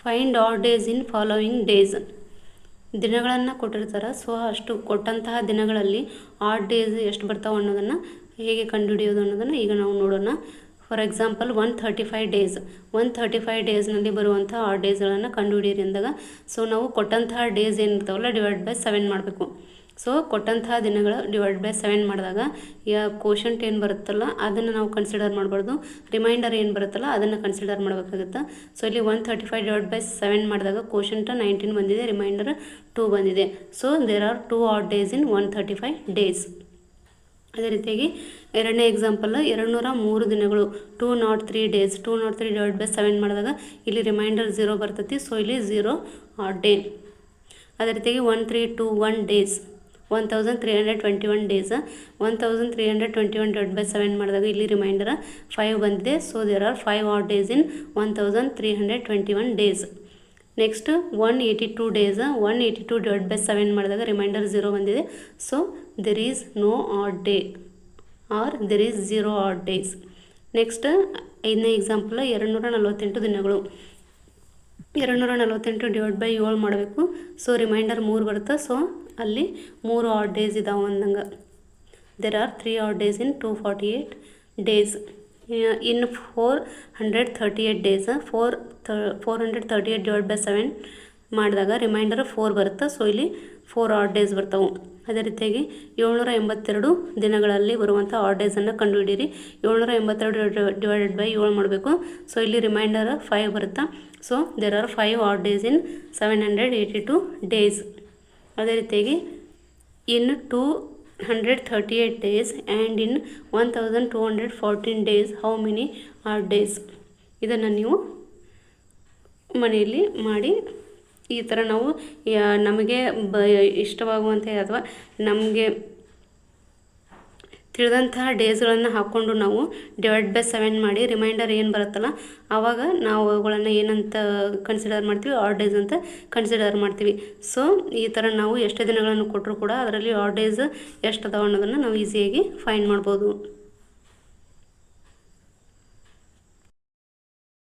Find add days ಇನ್ following days. ದಿನಗಳನ್ನು ಕೊಟ್ಟಿರ್ತಾರೆ. So ಅಷ್ಟು ಕೊಟ್ಟಂತಹ ದಿನಗಳಲ್ಲಿ ಆಡ್ ಡೇಸ್ ಎಷ್ಟು ಬರ್ತಾವೆ ಅನ್ನೋದನ್ನು ಹೇಗೆ ಕಂಡುಹಿಡಿಯೋದು ಅನ್ನೋದನ್ನು ಈಗ ನಾವು ನೋಡೋಣ. For example 135 days. 135 ಡೇಸ್ನಲ್ಲಿ ಬರುವಂಥ ಆಡ್ ಡೇಸ್ಗಳನ್ನು ಕಂಡುಹಿಡಿಯಿರಿ ಅಂದಾಗ ಸೊ ನಾವು ಕೊಟ್ಟಂತಹ ಡೇಸ್ ಏನಿರ್ತಾವಲ್ಲ /7 ಮಾಡಬೇಕು. ಸೊ ಕೊಟ್ಟಂತಹ ದಿನಗಳು /7 ಮಾಡಿದಾಗ ಕೋಶಂಟ್ ಏನು ಬರುತ್ತಲ್ಲ ಅದನ್ನು ನಾವು ಕನ್ಸಿಡರ್ ಮಾಡಬಾರ್ದು, ರಿಮೈಂಡರ್ ಏನು ಬರುತ್ತಲ್ಲ ಅದನ್ನು ಕನ್ಸಿಡರ್ ಮಾಡಬೇಕಾಗುತ್ತೆ. ಸೊ ಇಲ್ಲಿ 135 / 7 ಮಾಡಿದಾಗ ಕೋಶಂಟ್ 19 ಬಂದಿದೆ, ರಿಮೈಂಡರ್ 2 ಬಂದಿದೆ. So there are 2 odd days in 135 days. ಅದೇ ರೀತಿಯಾಗಿ ಎರಡನೇ ಎಕ್ಸಾಂಪಲ್ 203 ದಿನಗಳು 203 ಡೇಸ್. 203 / 7 ಮಾಡಿದಾಗ ಇಲ್ಲಿ ರಿಮೈಂಡರ್ 0 ಬರ್ತೈತಿ. ಸೊ ಇಲ್ಲಿ 0 ಆಡ್ ಡೇ. ಅದೇ ರೀತಿಯಾಗಿ 1321 ಡೇಸ್ 1321 ಡೇಸ್. 1321 / 7 ಮಾಡಿದಾಗ ಇಲ್ಲಿ ರಿಮೈಂಡರ್ 5 ಬಂದಿದೆ. So there are 5 odd days in 1321 days. Next 182 days. 182 / 7 ಮಾಡಿದಾಗ ರಿಮೈಂಡರ್ 0 ಬಂದಿದೆ. So there is no odd day or there is 0 odd days. Next ಐದನೇ ಎಕ್ಸಾಂಪಲ್ 248 ದಿನಗಳು. 248 / 7 ಮಾಡಬೇಕು. ಸೊ ರಿಮೈಂಡರ್ 3 ಬರುತ್ತೆ. ಸೊ ಅಲ್ಲಿ 3 ಆಡ್ ಡೇಸ್ ಇದಾವೆ ಅಂದಂಗೆ. There are 3 add days in 248 days. In 438 days 438 / 7 ಮಾಡಿದಾಗ ರಿಮೈಂಡರ್ 4 ಬರುತ್ತೆ. ಸೊ ಇಲ್ಲಿ 4 ಆಡ್ ಡೇಸ್ ಬರ್ತಾವೆ. ಅದೇ ರೀತಿಯಾಗಿ 782 ದಿನಗಳಲ್ಲಿ ಬರುವಂಥ ಆಡ್ ಡೇಸನ್ನು ಕಂಡುಹಿಡೀರಿ. 782 / 7 ಮಾಡಬೇಕು. ಸೊ ಇಲ್ಲಿ ರಿಮೈಂಡರ್ 5 ಬರುತ್ತೆ. So there are 5 odd days in 782 days. ಅದೇ ರೀತಿಯಾಗಿ in 238 days and in 1214 days how many odd days. ಇದನ್ನು ನೀವು ಮನೆಯಲ್ಲಿ ಮಾಡಿ ಈ ಥರ ನಾವು ನಮಗೆ ಇಷ್ಟವಾಗುವಂತೆ ಅಥವಾ ನಮಗೆ ತಿಳಿದಂತಹ ಡೇಸ್ಗಳನ್ನು ಹಾಕ್ಕೊಂಡು ನಾವು /7 ಮಾಡಿ ರಿಮೈಂಡರ್ ಏನು ಬರುತ್ತಲ್ಲ ಆವಾಗ ನಾವು ಅವುಗಳನ್ನು ಏನಂತ ಕನ್ಸಿಡರ್ ಮಾಡ್ತೀವಿ, ಆಡ್ ಡೇಸ್ ಅಂತ ಕನ್ಸಿಡರ್ ಮಾಡ್ತೀವಿ. ಸೊ ಈ ಥರ ನಾವು ಎಷ್ಟೇ ದಿನಗಳನ್ನು ಕೊಟ್ಟರು ಕೂಡ ಅದರಲ್ಲಿ ಆಡ್ ಡೇಸ್ ಎಷ್ಟು ಅದಾವೆ ಅನ್ನೋದನ್ನು ನಾವು ಈಸಿಯಾಗಿ ಫೈಂಡ್ ಮಾಡ್ಬೋದು.